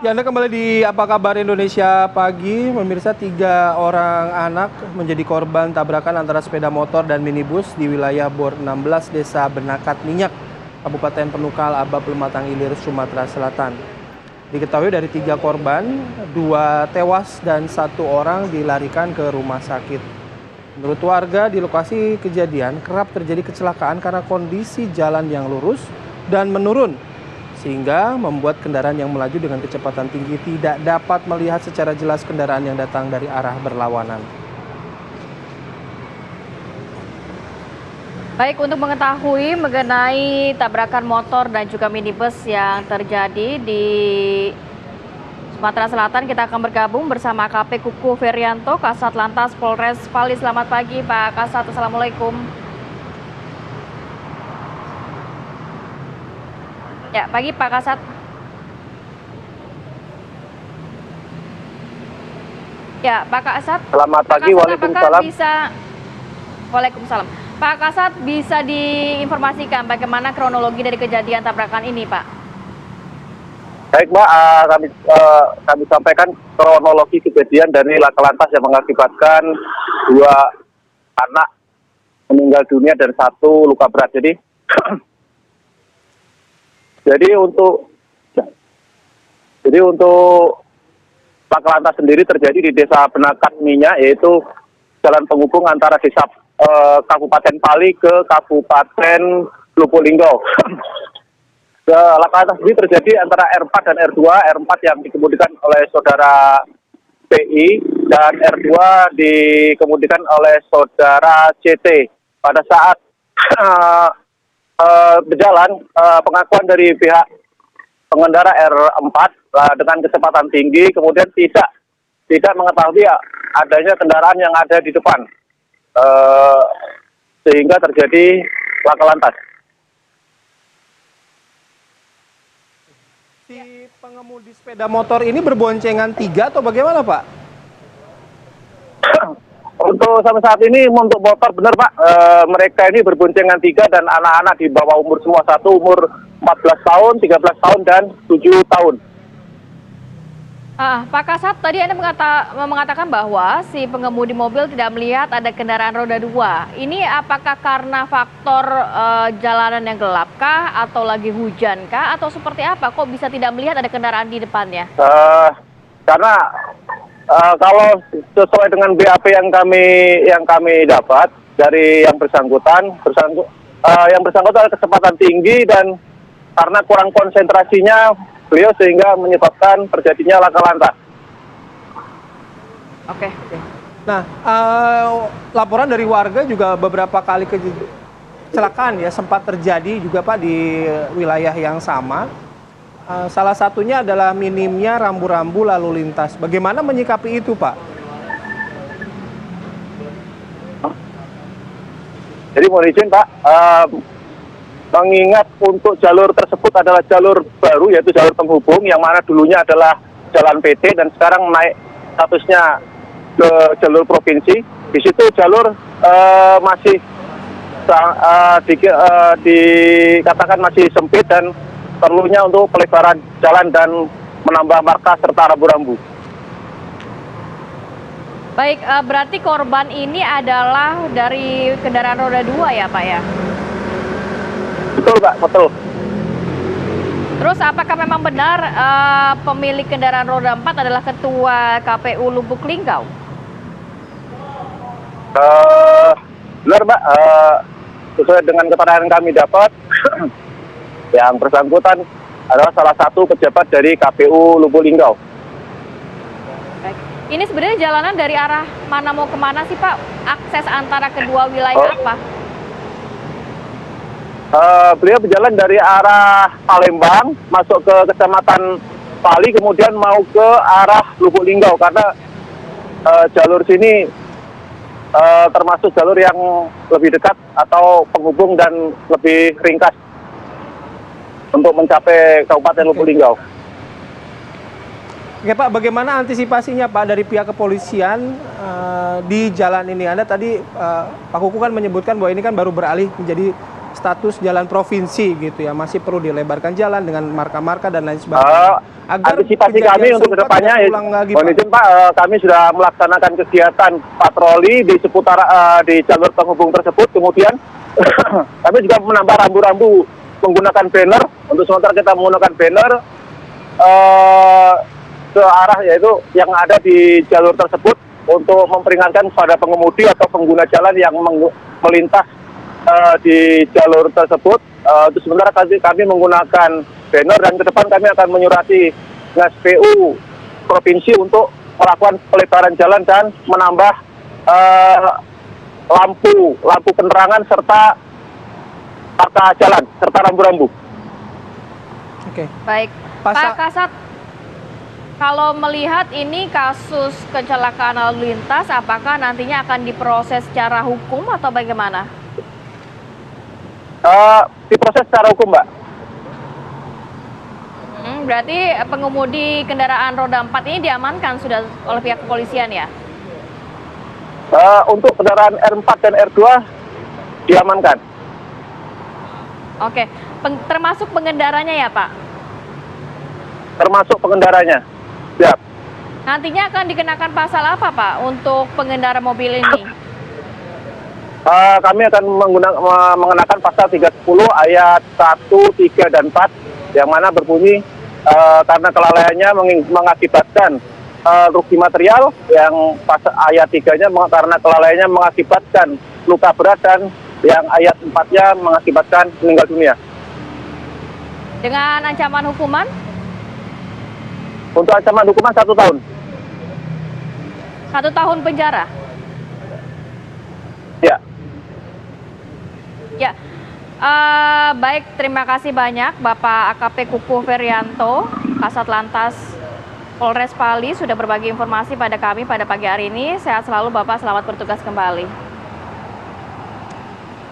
Ya, Anda kembali di Apa Kabar Indonesia Pagi. Pemirsa, 3 orang anak menjadi korban tabrakan antara sepeda motor dan minibus di wilayah Bor 16, Desa Benakat Minyak, Kabupaten Penukal, Abab, Lematang Ilir, Sumatera Selatan. Diketahui dari 3 korban, 2 tewas dan 1 orang dilarikan ke rumah sakit. Menurut warga, di lokasi kejadian kerap terjadi kecelakaan karena kondisi jalan yang lurus dan menurun, sehingga membuat kendaraan yang melaju dengan kecepatan tinggi tidak dapat melihat secara jelas kendaraan yang datang dari arah berlawanan. Baik, untuk mengetahui mengenai tabrakan motor dan juga minibus yang terjadi di Sumatera Selatan, kita akan bergabung bersama AKP Kuku Ferianto, Kasat Lantas Polres Pali. Selamat pagi Pak Kasat, Assalamualaikum. Ya, pagi Pak Kasat. Ya, Pak Kasat. Selamat pagi, Waalaikumsalam. Waalaikumsalam. Waalaikumsalam. Pak Kasat, bisa diinformasikan bagaimana kronologi dari kejadian tabrakan ini, Pak? Baik, Mbak, kami sampaikan kronologi kejadian dari laka lantas yang mengakibatkan 2 anak meninggal dunia dan 1 luka berat. Jadi untuk laka lantas sendiri terjadi di Desa Benakat Minyak, yaitu jalan penghubung antara desa Kabupaten Pali ke Kabupaten Lubuk Linggau. Laka lantas ini terjadi antara R4 dan R2. R4 yang dikemudikan oleh saudara PI dan R2 dikemudikan oleh saudara CT. Pada saat berjalan, pengakuan dari pihak pengendara R4 dengan kecepatan tinggi, kemudian tidak mengetahui adanya kendaraan yang ada di depan, sehingga terjadi laka lantas. Si pengemudi sepeda motor ini berboncengan 3 atau bagaimana, Pak? Untuk sampai saat ini untuk motor benar, Pak, mereka ini berboncengan 3 dan anak-anak di bawah umur semua, 1 umur 14 tahun, 13 tahun, dan 7 tahun. Pak Kasat, tadi Anda mengatakan bahwa si pengemudi mobil tidak melihat ada kendaraan roda 2. Ini apakah karena faktor jalanan yang gelap kah, atau lagi hujan kah, atau seperti apa? Kok bisa tidak melihat ada kendaraan di depannya? Karena kalau sesuai dengan BAP yang kami dapat dari yang bersangkutan adalah kecepatan tinggi dan karena kurang konsentrasinya beliau sehingga menyebabkan terjadinya laka lantas. Oke. Nah, laporan dari warga juga beberapa kali kecelakaan ya sempat terjadi juga, Pak, di wilayah yang sama. Salah satunya adalah minimnya rambu-rambu lalu lintas. Bagaimana menyikapi itu, Pak? Jadi mohon izin, Pak, mengingat untuk jalur tersebut adalah jalur baru, yaitu jalur penghubung yang mana dulunya adalah jalan PT dan sekarang naik statusnya ke jalur provinsi. Di situ jalur masih dikatakan masih sempit dan perlunya untuk pelebaran jalan dan menambah marka serta rambu-rambu. Baik, berarti korban ini adalah dari kendaraan roda 2 ya, Pak ya? Betul, Pak, betul. Terus apakah memang benar pemilik kendaraan roda 4 adalah ketua KPU Lubuk Linggau? Benar, Mbak. Sesuai dengan keterangan yang kami dapat, yang bersangkutan adalah salah satu pejabat dari KPU Lubuk Linggau. Baik. Ini sebenarnya jalanan dari arah mana mau kemana sih, Pak? Akses antara kedua wilayah apa? Beliau berjalan dari arah Palembang masuk ke Kecamatan Pali, kemudian mau ke arah Lubuk Linggau karena jalur sini termasuk jalur yang lebih dekat atau penghubung dan lebih ringkas untuk mencapai Kabupaten Lubuk Linggau. Oke, Pak, bagaimana antisipasinya, Pak, dari pihak kepolisian di jalan ini? Anda tadi, Pak Kuku kan menyebutkan bahwa ini kan baru beralih menjadi status jalan provinsi gitu ya, masih perlu dilebarkan jalan dengan marka-marka dan lain sebagainya. Antisipasi kejadian kami untuk serupa kedepannya, tidak terulang lagi, mohon Pak. izin Pak, kami sudah melaksanakan kegiatan patroli di seputar di jalur penghubung tersebut. Kemudian kami juga menambah rambu-rambu menggunakan banner. Untuk sementara kita menggunakan banner ke arah yaitu yang ada di jalur tersebut untuk memperingatkan kepada pengemudi atau pengguna jalan yang melintas di jalur tersebut. Untuk sementara kami menggunakan banner dan ke depan kami akan menyurati PU provinsi untuk melakukan pelebaran jalan dan menambah lampu penerangan serta marka jalan serta rambu-rambu. Oke. Baik, Pak Kasat, kalau melihat ini kasus kecelakaan lalu lintas, apakah nantinya akan diproses secara hukum atau bagaimana? Diproses secara hukum, Mbak. Berarti pengemudi kendaraan roda 4 ini diamankan sudah oleh pihak kepolisian ya? Untuk kendaraan R4 dan R2 diamankan. Oke, termasuk pengendaranya ya Pak? Termasuk pengendaranya. Siap. Nantinya akan dikenakan pasal apa Pak untuk pengendara mobil ini? Kami akan mengenakan pasal 30 ayat 1, 3, dan 4 yang mana berbunyi karena kelalaiannya mengakibatkan rugi material, yang pasal ayat 3-nya karena kelalaiannya mengakibatkan luka berat, dan yang ayat 4-nya mengakibatkan meninggal dunia. Dengan ancaman hukuman? Untuk ancaman hukuman 1 tahun. 1 tahun penjara? Ya. Ya, baik, terima kasih banyak Bapak AKP Kukuh Ferianto, Kasat Lantas Polres Pali sudah berbagi informasi pada kami pada pagi hari ini. Sehat selalu Bapak, selamat bertugas kembali.